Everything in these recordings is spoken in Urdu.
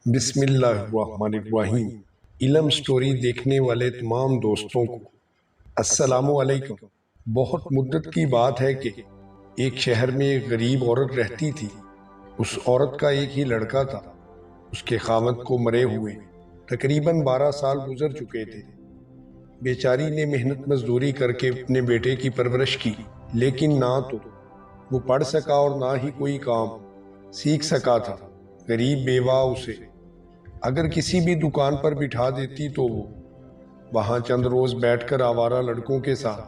بسم اللہ الرحمن الرحیم۔ علم سٹوری دیکھنے والے تمام دوستوں کو السلام علیکم۔ بہت مدت کی بات ہے کہ ایک شہر میں ایک غریب عورت رہتی تھی۔ اس عورت کا ایک ہی لڑکا تھا۔ اس کے خاوند کو مرے ہوئے تقریباً 12 سال گزر چکے تھے۔ بیچاری نے محنت مزدوری کر کے اپنے بیٹے کی پرورش کی، لیکن نہ تو وہ پڑھ سکا اور نہ ہی کوئی کام سیکھ سکا تھا۔ غریب بیوہ اسے اگر کسی بھی دکان پر بٹھا دیتی تو وہ وہاں چند روز بیٹھ کر آوارہ لڑکوں کے ساتھ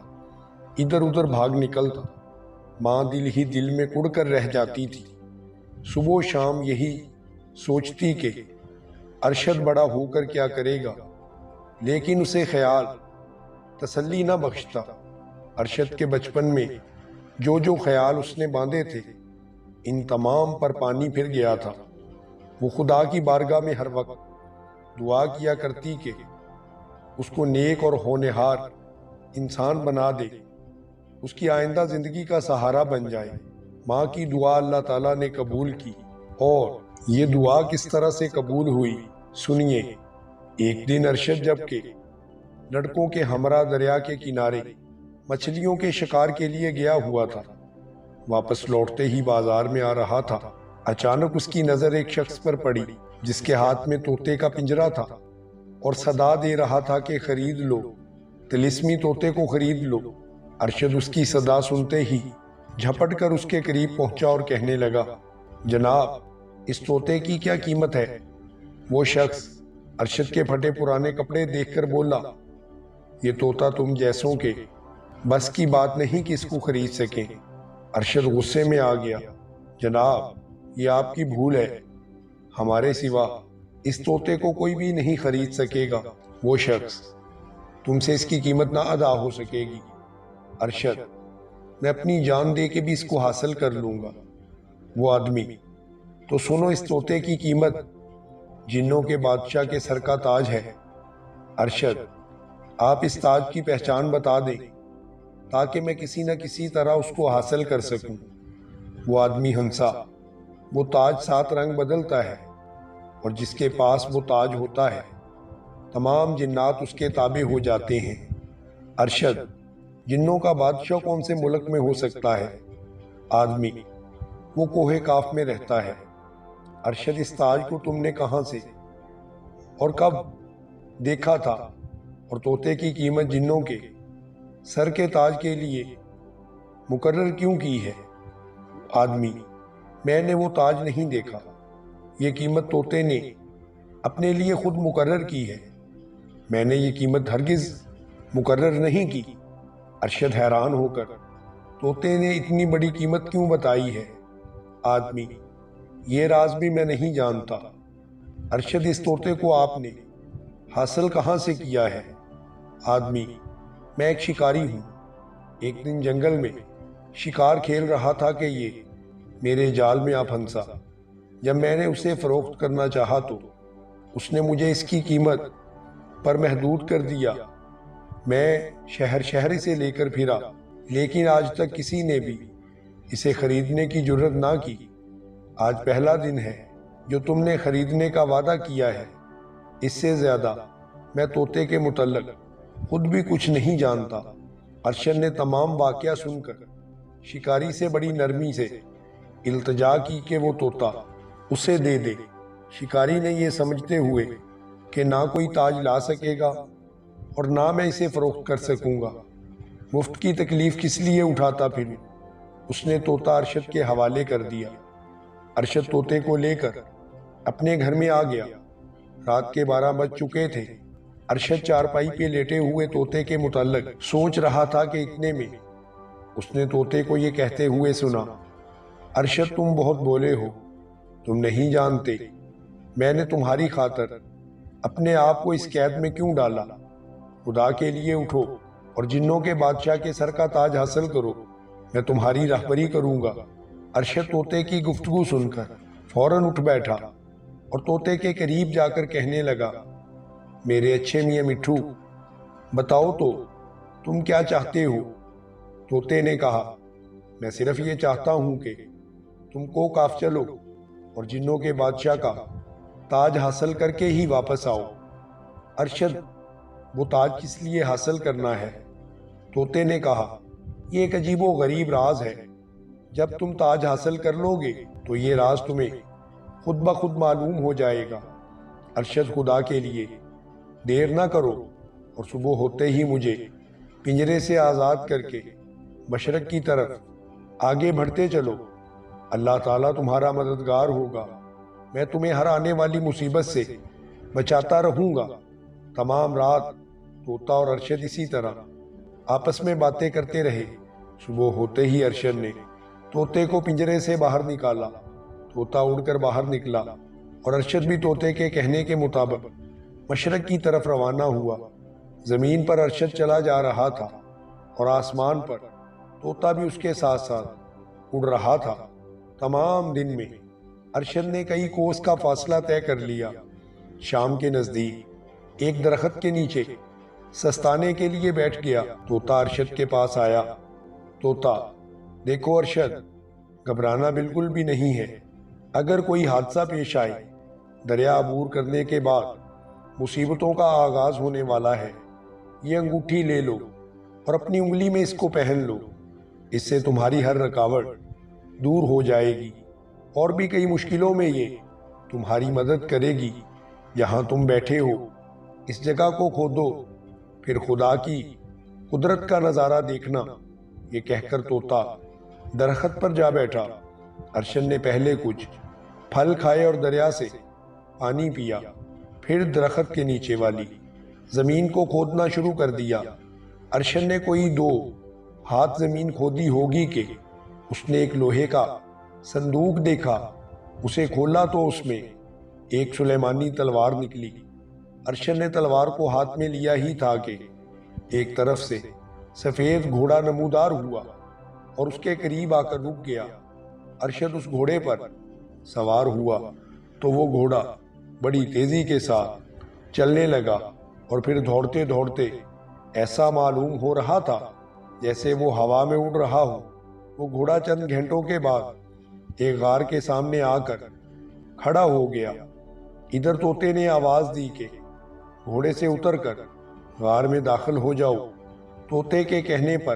ادھر ادھر بھاگ نکلتا۔ ماں دل ہی دل میں کڑ کر رہ جاتی تھی۔ صبح و شام یہی سوچتی کہ ارشد بڑا ہو کر کیا کرے گا، لیکن اسے خیال تسلی نہ بخشتا۔ ارشد کے بچپن میں جو خیال اس نے باندھے تھے، ان تمام پر پانی پھر گیا تھا۔ وہ خدا کی بارگاہ میں ہر وقت دعا کیا کرتی کہ اس کو نیک اور ہونہار انسان بنا دے، اس کی آئندہ زندگی کا سہارا بن جائے۔ ماں کی دعا اللہ تعالیٰ نے قبول کی، اور یہ دعا کس طرح سے قبول ہوئی سنیے۔ ایک دن ارشد جب کہ لڑکوں کے ہمراہ دریا کے کنارے مچھلیوں کے شکار کے لیے گیا ہوا تھا، واپس لوٹتے ہی بازار میں آ رہا تھا، اچانک اس کی نظر ایک شخص پر پڑی جس کے ہاتھ میں طوطے کا پنجرا تھا اور صدا دے رہا تھا کہ خرید لو، طلسمی طوطے کو خرید لو۔ ارشد اس کی صدا سنتے ہی جھپٹ کر اس کے قریب پہنچا اور کہنے لگا، جناب، اس طوطے کی کیا قیمت ہے؟ وہ شخص ارشد کے پھٹے پرانے کپڑے دیکھ کر بولا، یہ طوطا تم جیسوں کے بس کی بات نہیں کہ اس کو خرید سکیں۔ ارشد غصے میں آ گیا، جناب، یہ آپ کی بھول ہے، ہمارے سوا اس طوطے کو کوئی بھی نہیں خرید سکے گا۔ وہ شخص، تم سے اس کی قیمت نہ ادا ہو سکے گی۔ ارشد، میں اپنی جان دے کے بھی اس کو حاصل کر لوں گا۔ وہ آدمی، تو سنو اس طوطے کی قیمت جنوں کے بادشاہ کے سر کا تاج ہے۔ ارشد، آپ اس تاج کی پہچان بتا دیں تاکہ میں کسی نہ کسی طرح اس کو حاصل کر سکوں۔ وہ آدمی ہنسا، وہ تاج 7 رنگ بدلتا ہے، اور جس کے پاس وہ تاج ہوتا ہے تمام جنات اس کے تابع ہو جاتے ہیں۔ ارشد، جنوں کا بادشاہ کون سے ملک میں ہو سکتا ہے؟ آدمی، وہ کوہ کاف میں رہتا ہے۔ ارشد، اس تاج کو تم نے کہاں سے اور کب دیکھا تھا، اور طوطے کی قیمت جنوں کے سر کے تاج کے لیے مقرر کیوں کی ہے؟ آدمی، میں نے وہ تاج نہیں دیکھا، یہ قیمت طوطے نے اپنے لیے خود مقرر کی ہے، میں نے یہ قیمت ہرگز مقرر نہیں کی۔ ارشد حیران ہو کر، طوطے نے اتنی بڑی قیمت کیوں بتائی ہے؟ آدمی، یہ راز بھی میں نہیں جانتا۔ ارشد، اس طوطے کو آپ نے حاصل کہاں سے کیا ہے؟ آدمی، میں ایک شکاری ہوں، ایک دن جنگل میں شکار کھیل رہا تھا کہ یہ میرے جال میں آ پھنسا۔ جب میں نے اسے فروخت کرنا چاہا تو اس نے مجھے اس کی قیمت پر محدود کر دیا۔ میں شہر شہر اسے لے کر پھرا، لیکن آج تک کسی نے بھی اسے خریدنے کی جرت نہ کی۔ آج پہلا دن ہے جو تم نے خریدنے کا وعدہ کیا ہے۔ اس سے زیادہ میں طوطے کے متعلق خود بھی کچھ نہیں جانتا۔ ارشد نے تمام واقعہ سن کر شکاری سے بڑی نرمی سے التجا کی کہ وہ طوطا اسے دے دے۔ شکاری نے یہ سمجھتے ہوئے کہ نہ کوئی تاج لا سکے گا اور نہ میں اسے فروخت کر سکوں گا، مفت کی تکلیف کس لیے اٹھاتا پھروں، اس نے طوطا ارشد کے حوالے کر دیا۔ ارشد طوطے کو لے کر اپنے گھر میں آ گیا۔ رات کے 12 بج چکے تھے۔ ارشد چارپائی پہ لیٹے ہوئے طوطے کے متعلق سوچ رہا تھا کہ اتنے میں اس نے طوطے کو یہ کہتے ہوئے سنا، ارشد، تم بہت بولے ہو، تم نہیں جانتے میں نے تمہاری خاطر اپنے آپ کو اس قید میں کیوں ڈالا۔ خدا کے لیے اٹھو اور جنوں کے بادشاہ کے سر کا تاج حاصل کرو، میں تمہاری رہبری کروں گا۔ ارشد طوطے کی گفتگو سن کر فوراً اٹھ بیٹھا اور طوطے کے قریب جا کر کہنے لگا، میرے اچھے میاں مٹھو، بتاؤ تو تم کیا چاہتے ہو؟ طوطے نے کہا، میں صرف یہ چاہتا ہوں کہ تم کو کاف چلو اور جنوں کے بادشاہ کا تاج حاصل کر کے ہی واپس آؤ۔ ارشد، وہ تاج کس لیے حاصل کرنا ہے؟ طوطے نے کہا، یہ ایک عجیب و غریب راز ہے۔ جب تم تاج حاصل کر لو گے تو یہ راز تمہیں خود بخود معلوم ہو جائے گا۔ ارشد، خدا کے لیے دیر نہ کرو اور صبح ہوتے ہی مجھے پنجرے سے آزاد کر کے مشرق کی طرف آگے بڑھتے چلو۔ اللہ تعالیٰ تمہارا مددگار ہوگا، میں تمہیں ہر آنے والی مصیبت سے بچاتا رہوں گا۔ تمام رات طوطا اور ارشد اسی طرح آپس میں باتیں کرتے رہے۔ صبح ہوتے ہی ارشد نے طوطے کو پنجرے سے باہر نکالا۔ طوطا اڑ کر باہر نکلا اور ارشد بھی طوطے کے کہنے کے مطابق مشرق کی طرف روانہ ہوا۔ زمین پر ارشد چلا جا رہا تھا اور آسمان پر طوطا بھی اس کے ساتھ ساتھ اڑ رہا تھا۔ تمام دن میں ارشد نے کئی کوس کا فاصلہ طے کر لیا۔ شام کے نزدیک ایک درخت کے نیچے سستانے کے لیے بیٹھ گیا۔ طوطا ارشد کے پاس آیا۔ طوطا، دیکھو ارشد، گھبرانا بالکل بھی نہیں ہے۔ اگر کوئی حادثہ پیش آئے، دریا عبور کرنے کے بعد مصیبتوں کا آغاز ہونے والا ہے۔ یہ انگوٹھی لے لو اور اپنی انگلی میں اس کو پہن لو۔ اس سے تمہاری ہر رکاوٹ دور ہو جائے گی اور بھی کئی مشکلوں میں یہ تمہاری مدد کرے گی۔ یہاں تم بیٹھے ہو، اس جگہ کو کھودو، پھر خدا کی قدرت کا نظارہ دیکھنا۔ یہ کہہ کر طوطا درخت پر جا بیٹھا۔ ارشد نے پہلے کچھ پھل کھائے اور دریا سے پانی پیا، پھر درخت کے نیچے والی زمین کو کھودنا شروع کر دیا۔ ارشد نے کوئی 2 ہاتھ زمین کھودی ہوگی کہ اس نے ایک لوہے کا صندوق دیکھا۔ اسے کھولا تو اس میں ایک سلیمانی تلوار نکلی۔ ارشد نے تلوار کو ہاتھ میں لیا ہی تھا کہ ایک طرف سے سفید گھوڑا نمودار ہوا اور اس کے قریب آ کر رک گیا۔ ارشد اس گھوڑے پر سوار ہوا تو وہ گھوڑا بڑی تیزی کے ساتھ چلنے لگا اور پھر دوڑتے دوڑتے ایسا معلوم ہو رہا تھا جیسے وہ ہوا میں اڑ رہا ہو۔ وہ گھوڑا چند گھنٹوں کے بعد ایک غار کے سامنے آ کر کھڑا ہو گیا۔ ادھر طوطے نے آواز دی کہ گھوڑے سے اتر کر غار میں داخل ہو جاؤ۔ طوطے کے کہنے پر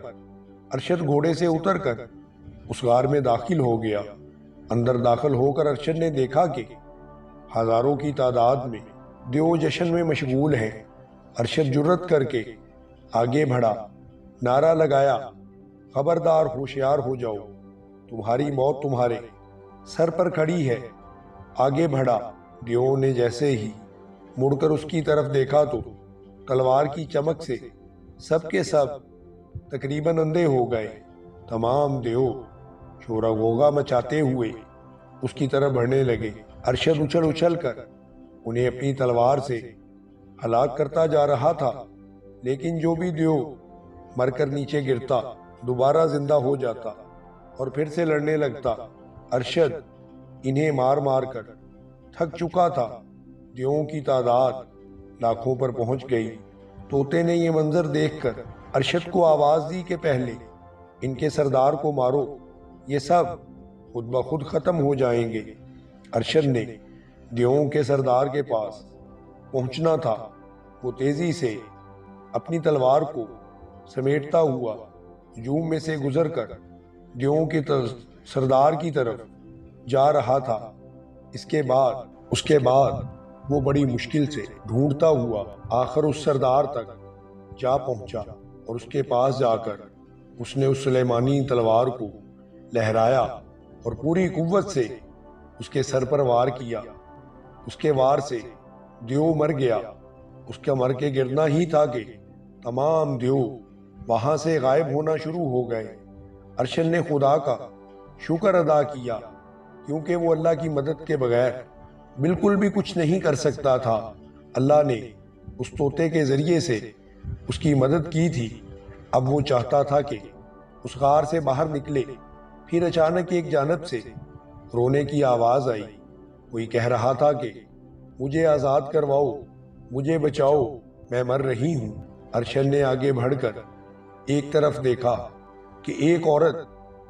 ارشد گھوڑے سے اتر کر اس غار میں داخل ہو گیا۔ اندر داخل ہو کر ارشد نے دیکھا کہ ہزاروں کی تعداد میں دیو جشن میں مشغول ہیں۔ ارشد جرأت کر کے آگے بڑھا، نعرہ لگایا، خبردار، ہوشیار ہو جاؤ، تمہاری موت تمہارے سر پر کھڑی ہے۔ آگے بڑھا۔ دیووں نے جیسے ہی مڑ کر اس کی طرف دیکھا تو تلوار کی چمک سے سب کے سب تقریباً اندھے ہو گئے۔ تمام دیو شور و غوغا مچاتے ہوئے اس کی طرف بڑھنے لگے۔ ارشد اچھل اچھل کر انہیں اپنی تلوار سے ہلاک کرتا جا رہا تھا، لیکن جو بھی دیو مر کر نیچے گرتا دوبارہ زندہ ہو جاتا اور پھر سے لڑنے لگتا۔ ارشد انہیں مار مار کر تھک چکا تھا۔ دیووں کی تعداد لاکھوں پر پہنچ گئی۔ طوطے نے یہ منظر دیکھ کر ارشد کو آواز دی کہ پہلے ان کے سردار کو مارو، یہ سب خود بخود ختم ہو جائیں گے۔ ارشد نے دیووں کے سردار کے پاس پہنچنا تھا۔ وہ تیزی سے اپنی تلوار کو سمیٹتا ہوا ہجوم میں سے گزر کر دیووں کے سردار کی طرف جا رہا تھا۔ اس کے بعد وہ بڑی مشکل سے ڈھونڈتا ہوا آخر اس سردار تک جا پہنچا اور اس کے پاس جا کر اس نے اس سلیمانی تلوار کو لہرایا اور پوری قوت سے اس کے سر پر وار کیا۔ اس کے وار سے دیو مر گیا۔ اس کا مر کے گرنا ہی تھا کہ تمام دیو وہاں سے غائب ہونا شروع ہو گئے۔ ارشد نے خدا کا شکر ادا کیا کیونکہ وہ اللہ کی مدد کے بغیر بالکل بھی کچھ نہیں کر سکتا تھا۔ اللہ نے اس طوطے کے ذریعے سے اس کی مدد کی تھی۔ اب وہ چاہتا تھا کہ اس غار سے باہر نکلے۔ پھر اچانک ایک جانب سے رونے کی آواز آئی۔ کوئی کہہ رہا تھا کہ مجھے آزاد کرواؤ، مجھے بچاؤ، میں مر رہی ہوں۔ ارشد نے آگے بڑھ کر ایک طرف دیکھا کہ ایک عورت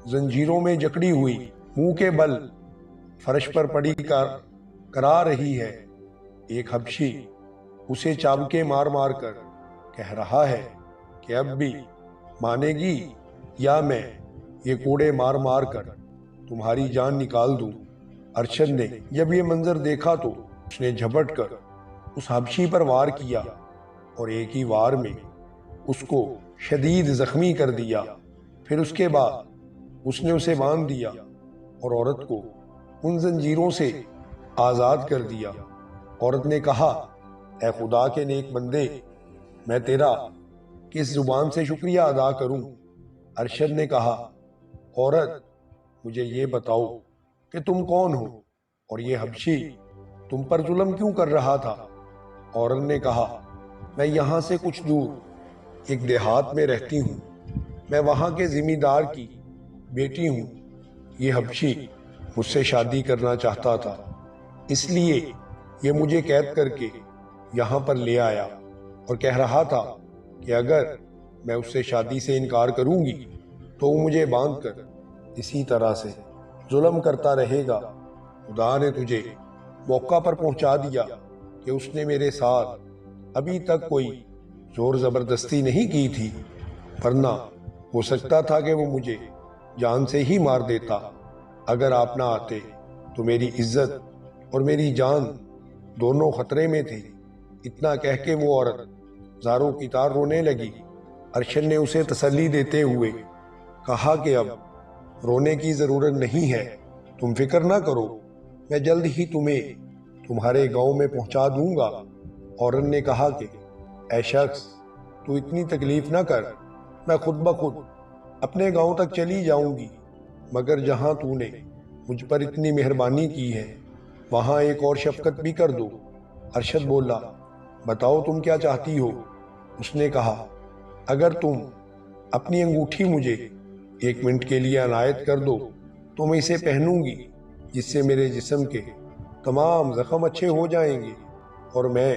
زنجیروں میں جکڑی ہوئی منہ کے بل فرش پر پڑی کرا رہی ہے۔ ایک حبشی اسے چابکے مار مار کر کہہ رہا ہے کہ اب بھی مانے گی یا میں یہ کوڑے مار مار کر تمہاری جان نکال دوں۔ ارشد نے جب یہ منظر دیکھا تو اس نے جھپٹ کر اس حبشی پر وار کیا اور ایک ہی وار میں اس کو شدید زخمی کر دیا۔ پھر اس کے بعد اس نے اسے باندھ دیا اور عورت کو ان زنجیروں سے آزاد کر دیا۔ عورت نے کہا، اے خدا کے نیک بندے، میں تیرا کس زبان سے شکریہ ادا کروں؟ ارشد نے کہا، عورت، مجھے یہ بتاؤ کہ تم کون ہو اور یہ حبشی تم پر ظلم کیوں کر رہا تھا؟ عورت نے کہا، میں یہاں سے کچھ دور ایک دیہات میں رہتی ہوں، میں وہاں کے زمیندار کی بیٹی ہوں۔ یہ حبشی مجھ سے شادی کرنا چاہتا تھا، اس لیے یہ مجھے قید کر کے یہاں پر لے آیا اور کہہ رہا تھا کہ اگر میں اس سے شادی سے انکار کروں گی تو وہ مجھے باندھ کر اسی طرح سے ظلم کرتا رہے گا۔ خدا نے تجھے موقع پر پہنچا دیا کہ اس نے میرے ساتھ ابھی تک کوئی زور زبردستی نہیں کی تھی، ورنہ ہو سکتا تھا کہ وہ مجھے جان سے ہی مار دیتا۔ اگر آپ نہ آتے تو میری عزت اور میری جان دونوں خطرے میں تھے۔ اتنا کہہ کے وہ عورت زاروں کی طرح رونے لگی۔ ارشد نے اسے تسلی دیتے ہوئے کہا کہ اب رونے کی ضرورت نہیں ہے، تم فکر نہ کرو، میں جلد ہی تمہیں تمہارے گاؤں میں پہنچا دوں گا۔ عورت نے کہا کہ اے شخص، تو اتنی تکلیف نہ کر، میں خود بخود اپنے گاؤں تک چلی جاؤں گی، مگر جہاں تو نے مجھ پر اتنی مہربانی کی ہے وہاں ایک اور شفقت بھی کر دو۔ ارشد بولا، بتاؤ تم کیا چاہتی ہو؟ اس نے کہا، اگر تم اپنی انگوٹھی مجھے 1 منٹ کے لیے عنایت کر دو تو میں اسے پہنوں گی، جس سے میرے جسم کے تمام زخم اچھے ہو جائیں گے اور میں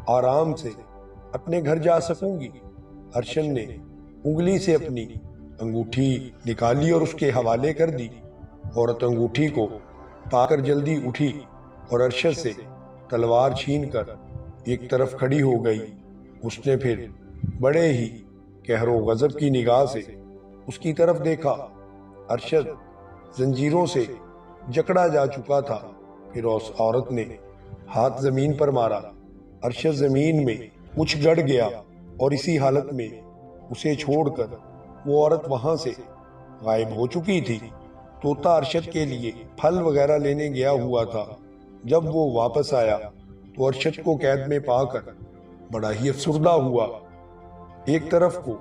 آرام سے اپنے گھر جا سکوں گی۔ ارشد نے انگلی سے اپنی انگوٹھی نکالی اور اس کے حوالے کر دی۔ عورت انگوٹھی کو پا کر جلدی اٹھی اور ارشد سے تلوار چھین کر ایک طرف کھڑی ہو گئی۔ اس نے پھر بڑے ہی قہر و غضب کی نگاہ سے اس کی طرف دیکھا۔ ارشد زنجیروں سے جکڑا جا چکا تھا۔ پھر اس عورت نے ہاتھ زمین پر مارا۔ ارشد زمین میں کچھ گڑ گیا اور اسی حالت میں اسے چھوڑ کر وہ عورت وہاں سے غائب ہو چکی تھی۔ طوطا ارشد کے لیے پھل وغیرہ لینے گیا ہوا تھا۔ جب وہ واپس آیا تو ارشد کو قید میں پا کر بڑا ہی افسردہ ہوا۔ ایک طرف کو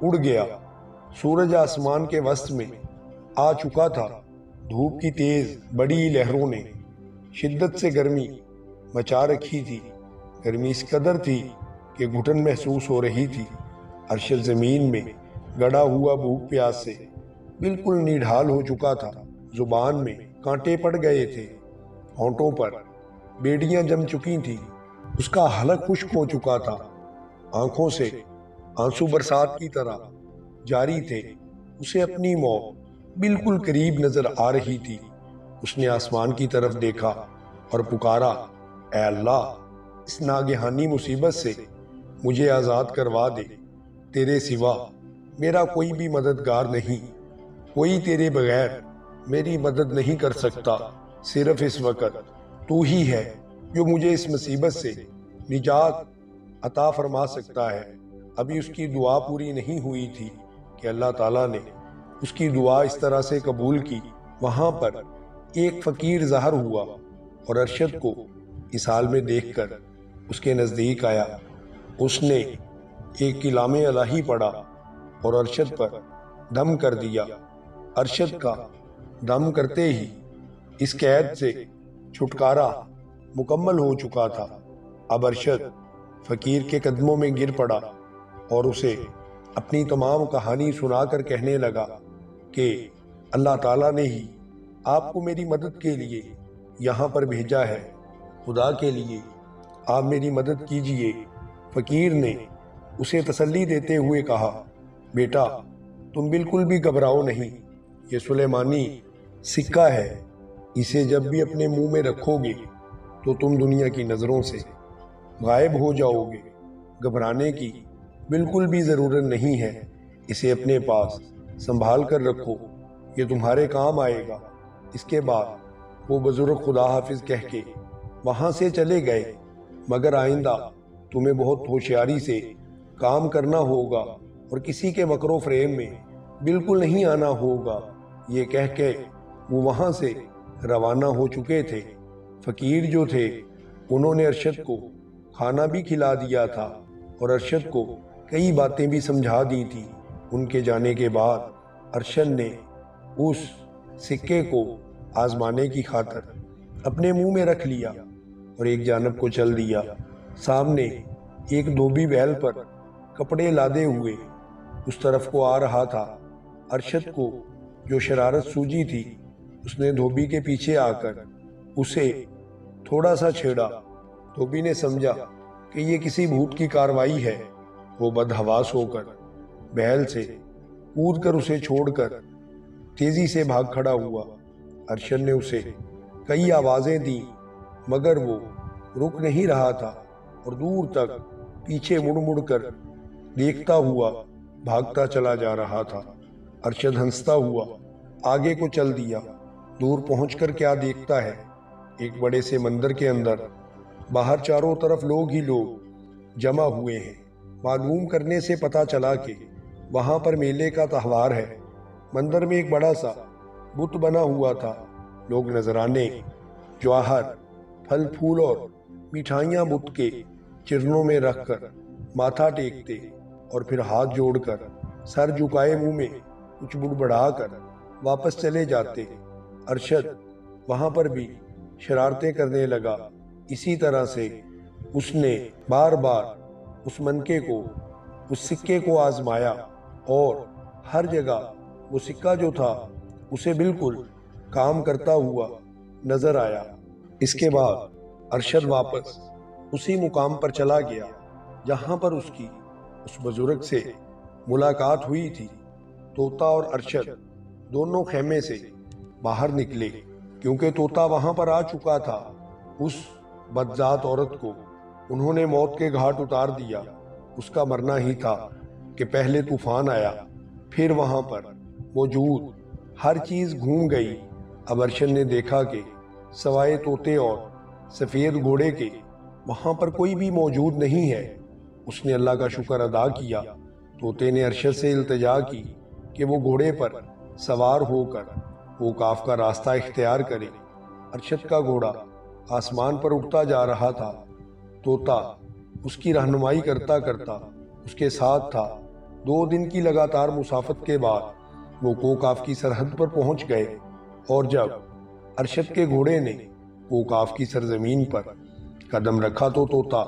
اڑ گیا، سورج آسمان کے وسط میں آ چکا تھا۔ دھوپ کی تیز بڑی لہروں نے شدت سے گرمی مچا رکھی تھی۔ گرمی اس قدر تھی کہ گھٹن محسوس ہو رہی تھی۔ ارشد زمین میں گڑا ہوا بھوک پیاس سے بالکل نڈھال ہو چکا تھا۔ زبان میں کانٹے پڑ گئے تھے، ہونٹوں پر بیڑیاں جم چکی تھیں، اس کا حلق خشک ہو چکا تھا، آنکھوں سے آنسو برسات کی طرح جاری تھے۔ اسے اپنی موت بالکل قریب نظر آ رہی تھی۔ اس نے آسمان کی طرف دیکھا اور پکارا، اے اللہ، اس ناگہانی مصیبت سے مجھے آزاد کروا دے۔ تیرے سوا میرا کوئی بھی مددگار نہیں، کوئی تیرے بغیر میری مدد نہیں کر سکتا۔ صرف اس وقت تو ہی ہے جو مجھے اس مصیبت سے نجات عطا فرما سکتا ہے۔ ابھی اس کی دعا پوری نہیں ہوئی تھی کہ اللہ تعالیٰ نے اس کی دعا اس طرح سے قبول کی۔ وہاں پر ایک فقیر ظاہر ہوا اور ارشد کو اس حال میں دیکھ کر اس کے نزدیک آیا۔ اس نے ایک کلام الہی پڑھا اور ارشد پر دم کر دیا۔ ارشد کا دم کرتے ہی اس قید سے چھٹکارا مکمل ہو چکا تھا۔ اب ارشد فقیر کے قدموں میں گر پڑا اور اسے اپنی تمام کہانی سنا کر کہنے لگا کہ اللہ تعالیٰ نے ہی آپ کو میری مدد کے لیے یہاں پر بھیجا ہے، خدا کے لیے آپ میری مدد کیجئے۔ فقیر نے اسے تسلی دیتے ہوئے کہا، بیٹا تم بالکل بھی گھبراؤ نہیں، یہ سلیمانی سکہ ہے، اسے جب بھی اپنے منہ میں رکھو گے تو تم دنیا کی نظروں سے غائب ہو جاؤ گے۔ گھبرانے کی بالکل بھی ضرورت نہیں ہے، اسے اپنے پاس سنبھال کر رکھو، یہ تمہارے کام آئے گا۔ اس کے بعد وہ بزرگ خدا حافظ کہہ کے وہاں سے چلے گئے، مگر آئندہ تمہیں بہت ہوشیاری سے کام کرنا ہوگا اور کسی کے مکر و فریب میں بالکل نہیں آنا ہوگا۔ یہ کہہ کے وہ وہاں سے روانہ ہو چکے تھے۔ فقیر جو تھے انہوں نے ارشد کو کھانا بھی کھلا دیا تھا اور ارشد کو کئی باتیں بھی سمجھا دی تھی۔ ان کے جانے کے بعد ارشد نے اس سکے کو آزمانے کی خاطر اپنے منہ میں رکھ لیا اور ایک جانب کو چل دیا۔ سامنے ایک دھوبی بیل پر کپڑے لادے ہوئے اس طرف کو آ رہا تھا۔ ارشد کو جو شرارت سوجی تھی، اس نے دھوبی کے پیچھے آ کر اسے تھوڑا سا چھیڑا۔ دھوبی نے سمجھا کہ یہ کسی بھوت کی کاروائی ہے۔ وہ بدحواس ہو کر بیل سے کود کر اسے چھوڑ کر تیزی سے بھاگ کھڑا ہوا۔ ارشد نے اسے کئی آوازیں دیں مگر وہ رک نہیں رہا تھا اور دور تک پیچھے مڑ مڑ کر دیکھتا ہوا بھاگتا چلا جا رہا تھا۔ ارشد ہنستا ہوا آگے کو چل دیا۔ دور پہنچ کر کیا دیکھتا ہے، ایک بڑے سے مندر کے اندر باہر چاروں طرف لوگ ہی لوگ جمع ہوئے ہیں۔ معلوم کرنے سے پتا چلا کہ وہاں پر میلے کا تہوار ہے۔ مندر میں ایک بڑا سا بت بنا ہوا تھا۔ لوگ نذرانے، جواہر، پھل پھول اور مٹھائیاں بت کے چرنوں میں رکھ کر ماتھا ٹیکتے اور پھر ہاتھ جوڑ کر سر جھکائے منہ میں کچھ بڑبڑا کر واپس چلے جاتے۔ ارشد وہاں پر بھی شرارتیں کرنے لگا۔ اسی طرح سے اس نے بار بار اس منکے کو، اس سکے کو آزمایا اور ہر جگہ وہ سکہ جو تھا اسے بالکل کام کرتا ہوا نظر آیا۔ اس کے بعد ارشد واپس اسی مقام پر چلا گیا جہاں پر اس کی اس بزرگ سے ملاقات ہوئی تھی۔ طوطا اور ارشد دونوں خیمے سے باہر نکلے کیونکہ طوطا وہاں پر آ چکا تھا۔ اس بدذات عورت کو انہوں نے موت کے گھاٹ اتار دیا۔ اس کا مرنا ہی تھا کہ پہلے طوفان آیا، پھر وہاں پر موجود ہر چیز گھوم گئی۔ اب ارشد نے دیکھا کہ سوائے طوطے اور سفید گھوڑے کے وہاں پر کوئی بھی موجود نہیں ہے۔ اس نے اللہ کا شکر ادا کیا۔ طوطے نے ارشد سے التجا کی کہ وہ گھوڑے پر سوار ہو کر اوقاف کا راستہ اختیار کرے۔ ارشد کا گھوڑا آسمان پر اڑتا جا رہا تھا۔ طوطا اس کی رہنمائی کرتا کرتا اس کے ساتھ تھا۔ 2 دن کی لگاتار مسافت کے بعد وہ اوقاف کی سرحد پر پہنچ گئے اور جب ارشد کے گھوڑے نے اوقاف کی سرزمین پر قدم رکھا تو طوطا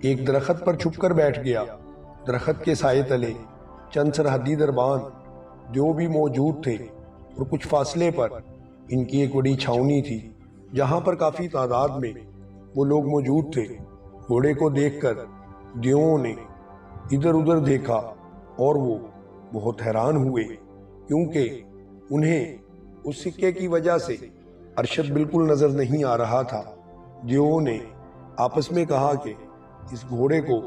ایک درخت پر چھپ کر بیٹھ گیا۔ درخت کے سائے تلے چند سرحدی دربان جو بھی موجود تھے اور کچھ فاصلے پر ان کی ایک بڑی چھاؤنی تھی جہاں پر کافی تعداد میں وہ لوگ موجود تھے۔ گھوڑے کو دیکھ کر دیوؤں نے ادھر ادھر دیکھا اور وہ بہت حیران ہوئے کیونکہ انہیں اس سکے کی وجہ سے ارشد بالکل نظر نہیں آ رہا تھا۔ دیوؤں نے آپس میں کہا کہ اس گھوڑے کو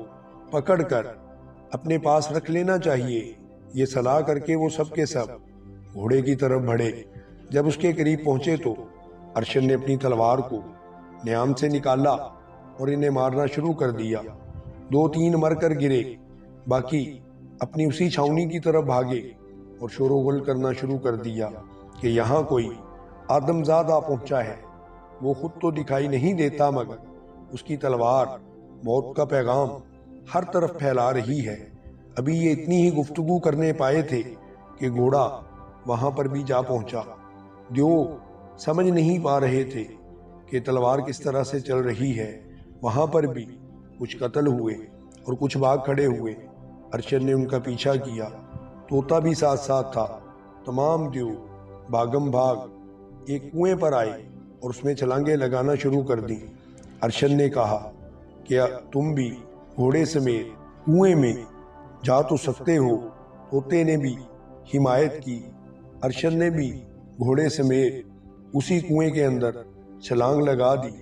پکڑ کر اپنے پاس رکھ لینا چاہیے۔ یہ صلاح کر کے وہ سب کے سب گھوڑے کی طرف بڑھے۔ جب اس کے قریب پہنچے تو ارشد نے اپنی تلوار کو نیام سے نکالا اور انہیں مارنا شروع کر دیا۔ 2-3 مر کر گرے، باقی اپنی اسی چھاؤنی کی طرف بھاگے اور شور و غل کرنا شروع کر دیا کہ یہاں کوئی آدمزاد آ پہنچا ہے۔ وہ خود تو دکھائی نہیں دیتا مگر اس کی تلوار موت کا پیغام ہر طرف پھیلا رہی ہے۔ ابھی یہ اتنی ہی گفتگو کرنے پائے تھے کہ گھوڑا وہاں پر بھی جا پہنچا۔ دیو سمجھ نہیں پا رہے تھے کہ تلوار کس طرح سے چل رہی ہے۔ وہاں پر بھی کچھ قتل ہوئے اور کچھ بھاگ کھڑے ہوئے۔ ارشد نے ان کا پیچھا کیا، طوطا بھی ساتھ ساتھ تھا۔ تمام دیو بھاگم بھاگ ایک کنویں پر آئے اور اس میں چھلانگیں لگانا شروع کر دیں۔ ارشد نے کہا کہ تم بھی گھوڑے سمیت کنویں میں جا تو سکتے ہو۔ طوطے نے بھی حمایت کی۔ ارشد نے بھی گھوڑے سمیت اسی کنویں کے اندر چھلانگ لگا دی۔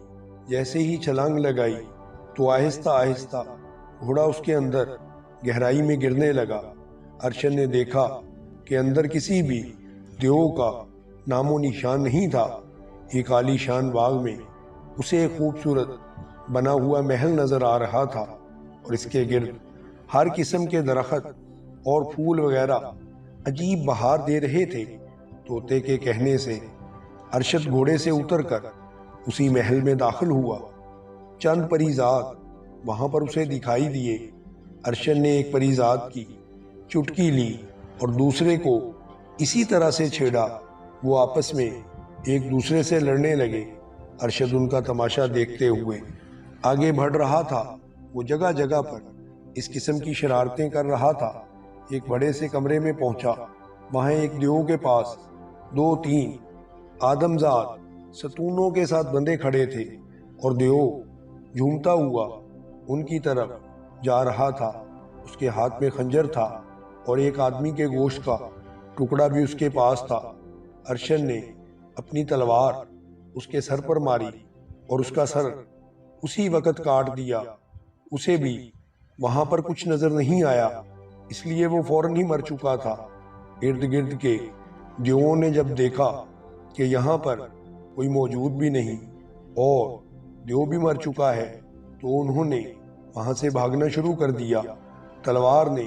جیسے ہی چھلانگ لگائی تو آہستہ آہستہ گھوڑا اس کے اندر گہرائی میں گرنے لگا۔ ارشد نے دیکھا کہ اندر کسی بھی دیو کا نام و نشان نہیں تھا۔ ایک عالی شان باغ میں اسے ایک خوبصورت بنا ہوا محل نظر آ رہا تھا، اور اس کے گرد ہر قسم کے درخت اور پھول وغیرہ عجیب بہار دے رہے تھے۔ طوطے کے کہنے سے ارشد گھوڑے سے اتر کر اسی محل میں داخل ہوا۔ چند پریزاد وہاں پر اسے دکھائی دیے۔ ارشد نے ایک پریزاد کی چٹکی لی اور دوسرے کو اسی طرح سے چھیڑا۔ وہ آپس میں ایک دوسرے سے لڑنے لگے۔ ارشد ان کا تماشا دیکھتے ہوئے آگے بڑھ رہا تھا۔ وہ جگہ جگہ پر اس قسم کی شرارتیں کر رہا تھا۔ ایک بڑے سے کمرے میں پہنچا۔ وہاں ایک دیو کے پاس 2-3 آدمزاد ستونوں کے ساتھ بندے کھڑے تھے، اور دیو جھومتا ہوا ان کی طرف جا رہا تھا۔ اس کے ہاتھ میں خنجر تھا اور ایک آدمی کے گوشت کا ٹکڑا بھی اس کے پاس تھا۔ ارشد نے اپنی تلوار اس کے سر پر ماری اور اس کا سر اسی وقت کاٹ دیا۔ اسے بھی وہاں پر کچھ نظر نہیں آیا، اس لیے وہ فوراً ہی مر چکا تھا۔ ارد گرد کے دیوؤں نے جب دیکھا کہ یہاں پر کوئی موجود بھی نہیں اور دیو بھی مر چکا ہے، تو انہوں نے وہاں سے بھاگنا شروع کر دیا۔ تلوار نے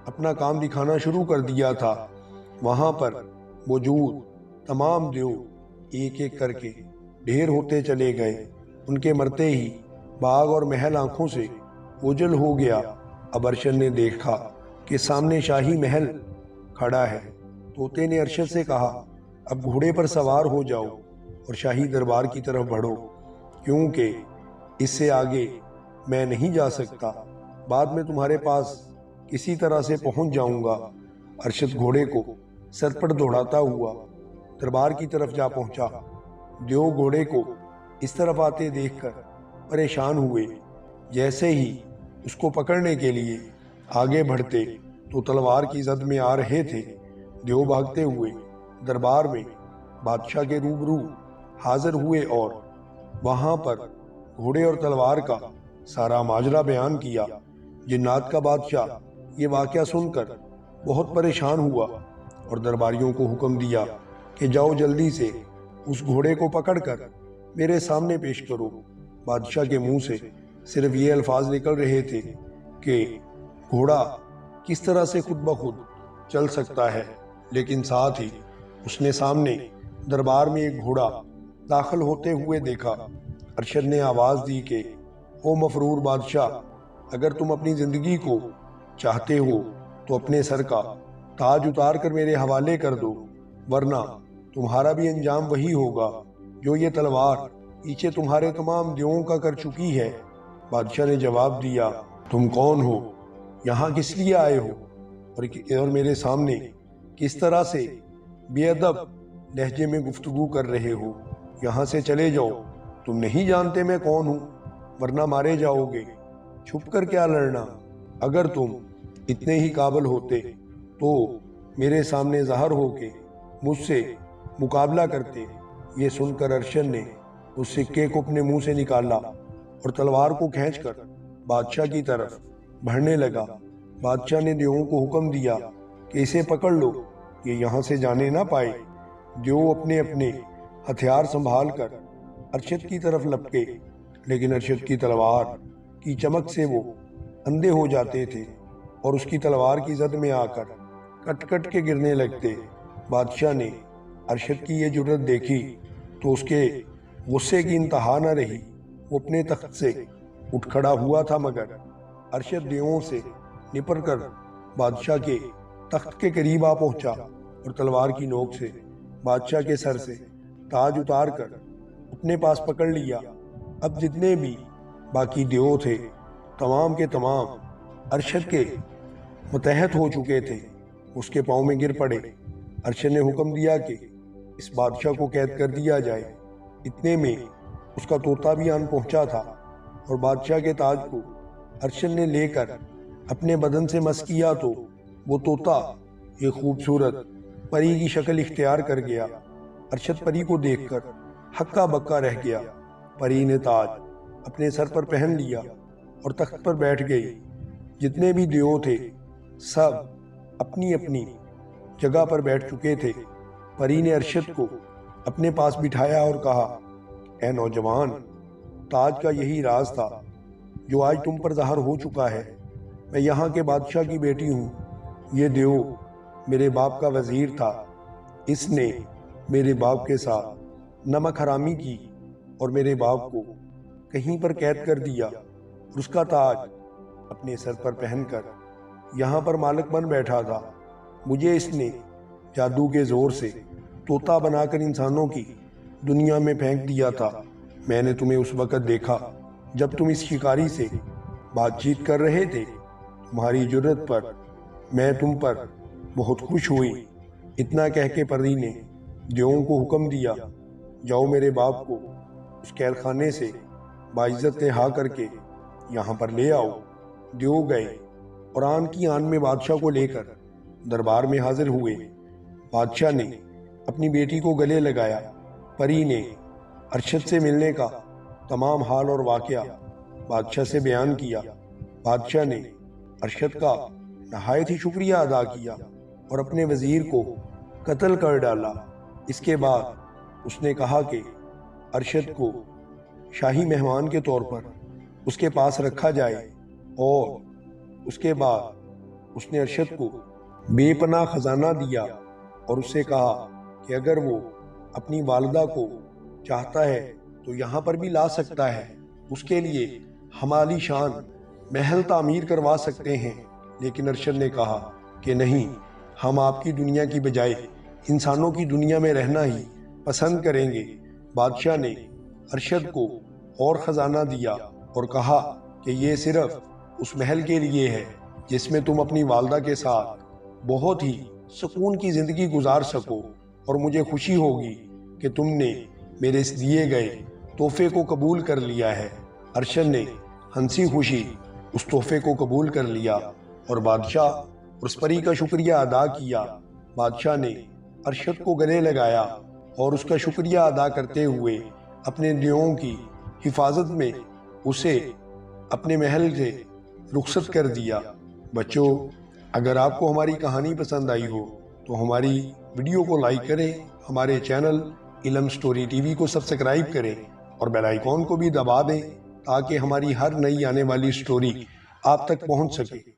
اپنا کام دکھانا شروع کر دیا تھا۔ وہاں پر موجود تمام دیو ایک ایک کر کے ڈھیر ہوتے چلے گئے۔ ان کے مرتے ہی باغ اور محل آنکھوں سے اوجھل ہو گیا۔ اب ارشد نے دیکھا کہ سامنے شاہی محل کھڑا ہے۔ طوطے نے ارشد سے کہا، اب گھوڑے پر سوار ہو جاؤ اور شاہی دربار کی طرف بڑھو، کیونکہ اس سے آگے میں نہیں جا سکتا۔ بعد میں تمہارے پاس کسی طرح سے پہنچ جاؤں گا۔ ارشد گھوڑے کو سر پر دوڑاتا ہوا دربار کی طرف جا پہنچا۔ دیو گھوڑے کو اس طرف آتے دیکھ کر پریشان ہوئے۔ جیسے ہی اس کو پکڑنے کے لیے آگے بڑھتے تو تلوار کی زد میں آ رہے تھے۔ دیو بھاگتے ہوئے دربار میں بادشاہ کے روبرو حاضر ہوئے اور وہاں پر گھوڑے اور تلوار کا سارا ماجرا بیان کیا۔ جنات کا بادشاہ یہ واقعہ سن کر بہت پریشان ہوا اور درباریوں کو حکم دیا کہ جاؤ جلدی سے اس گھوڑے کو پکڑ کر میرے سامنے پیش کرو۔ بادشاہ کے منہ سے صرف یہ الفاظ نکل رہے تھے کہ گھوڑا کس طرح سے خود بخود چل سکتا ہے، لیکن ساتھ ہی اس نے سامنے دربار میں ایک گھوڑا داخل ہوتے ہوئے دیکھا۔ ارشد نے آواز دی کہ او مفرور بادشاہ، اگر تم اپنی زندگی کو چاہتے ہو تو اپنے سر کا تاج اتار کر میرے حوالے کر دو، ورنہ تمہارا بھی انجام وہی ہوگا جو یہ تلوار پیچھے تمہارے تمام دیوؤں کا کر چکی ہے۔ بادشاہ نے جواب دیا، تم کون ہو؟ یہاں کس لیے آئے ہو؟ اور میرے سامنے کس طرح سے بے ادب لہجے میں گفتگو کر رہے ہو؟ یہاں سے چلے جاؤ، تم نہیں جانتے میں کون ہوں، ورنہ مارے جاؤ گے۔ چھپ کر کیا لڑنا؟ اگر تم اتنے ہی قابل ہوتے تو میرے سامنے ظاہر ہو کے مجھ سے مقابلہ کرتے۔ یہ سن کر ارشد نے اس سکے کو اپنے منہ سے نکالا اور تلوار کو کھینچ کر بادشاہ کی طرف بڑھنے لگا۔ بادشاہ نے دیوؤں کو حکم دیا کہ اسے پکڑ لو، یہ یہاں سے جانے نہ پائے۔ دیو اپنے اپنے ہتھیار سنبھال کر ارشد کی طرف لپکے، لیکن ارشد کی تلوار کی چمک سے وہ اندھے ہو جاتے تھے اور اس کی تلوار کی زد میں آ کر کٹ کٹ کے گرنے لگتے۔ بادشاہ نے ارشد کی یہ جرت دیکھی تو اس کے غصے کی انتہا نہ رہی۔ وہ اپنے تخت سے اٹھ کھڑا ہوا تھا، مگر ارشد دیوؤں سے نپٹ کر بادشاہ کے تخت کے قریب آ پہنچا اور تلوار کی نوک سے بادشاہ کے سر سے تاج اتار کر اپنے پاس پکڑ لیا۔ اب جتنے بھی باقی دیو تھے تمام کے تمام ارشد کے متحد ہو چکے تھے، اس کے پاؤں میں گر پڑے۔ ارشد نے حکم دیا کہ اس بادشاہ کو قید کر دیا جائے۔ اتنے میں اس کا طوطا بھی آن پہنچا تھا اور بادشاہ کے تاج کو ارشد نے لے کر اپنے بدن سے مس کیا تو وہ طوطا ایک خوبصورت پری کی شکل اختیار کر گیا۔ ارشد پری کو دیکھ کر ہکا بکا رہ گیا۔ پری نے تاج اپنے سر پر پہن لیا اور تخت پر بیٹھ گئی۔ جتنے بھی دیو تھے سب اپنی اپنی جگہ پر بیٹھ چکے تھے۔ پری نے ارشد کو اپنے پاس بٹھایا اور کہا، اے نوجوان، تاج کا یہی راز تھا جو آج تم پر ظاہر ہو چکا ہے۔ میں یہاں کے بادشاہ کی بیٹی ہوں۔ یہ دیو میرے باپ کا وزیر تھا۔ اس نے میرے باپ کے ساتھ نمک حرامی کی اور میرے باپ کو کہیں پر قید کر دیا اور اس کا تاج اپنے سر پر پہن کر یہاں پر مالک بن بیٹھا تھا۔ مجھے اس نے جادو کے زور سے طوطا بنا کر انسانوں کی دنیا میں پھینک دیا تھا۔ میں نے تمہیں اس وقت دیکھا جب تم اس شکاری سے بات چیت کر رہے تھے۔ تمہاری جرت پر میں تم پر بہت خوش ہوئی۔ اتنا کہہ کے پری نے دیووں کو حکم دیا، جاؤ میرے باپ کو اس قید خانے سے باعزت رہا کر کے یہاں پر لے آؤ۔ دیو گئے اور آن کی آن میں بادشاہ کو لے کر دربار میں حاضر ہوئے۔ بادشاہ نے اپنی بیٹی کو گلے لگایا۔ پری نے ارشد سے ملنے کا تمام حال اور واقعہ بادشاہ سے بیان کیا۔ بادشاہ نے ارشد کا نہایت ہی شکریہ ادا کیا اور اپنے وزیر کو قتل کر ڈالا۔ اس کے بعد اس نے کہا کہ ارشد کو شاہی مہمان کے طور پر اس کے پاس رکھا جائے، اور اس کے بعد اس نے ارشد کو بے پناہ خزانہ دیا اور اس سے کہا کہ اگر وہ اپنی والدہ کو چاہتا ہے تو یہاں پر بھی لا سکتا ہے، اس کے لیے ہم عالی شان محل تعمیر کروا سکتے ہیں۔ لیکن ارشد نے کہا کہ نہیں، ہم آپ کی دنیا کی بجائے انسانوں کی دنیا میں رہنا ہی پسند کریں گے۔ بادشاہ نے ارشد کو اور خزانہ دیا اور کہا کہ یہ صرف اس محل کے لیے ہے جس میں تم اپنی والدہ کے ساتھ بہت ہی سکون کی زندگی گزار سکو، اور مجھے خوشی ہوگی کہ تم نے میرے اس دیے گئے تحفے کو قبول کر لیا ہے۔ ارشد نے ہنسی خوشی اس تحفے کو قبول کر لیا اور بادشاہ اور اس پری کا شکریہ ادا کیا۔ بادشاہ نے ارشد کو گلے لگایا اور اس کا شکریہ ادا کرتے ہوئے اپنے دیوؤں کی حفاظت میں اسے اپنے محل سے رخصت کر دیا۔ بچوں، اگر آپ کو ہماری کہانی پسند آئی ہو تو ہماری ویڈیو کو لائک کریں، ہمارے چینل علم سٹوری ٹی وی کو سبسکرائب کریں اور بیل آئیکن کو بھی دبا دیں تاکہ ہماری ہر نئی آنے والی سٹوری آپ تک پہنچ سکے۔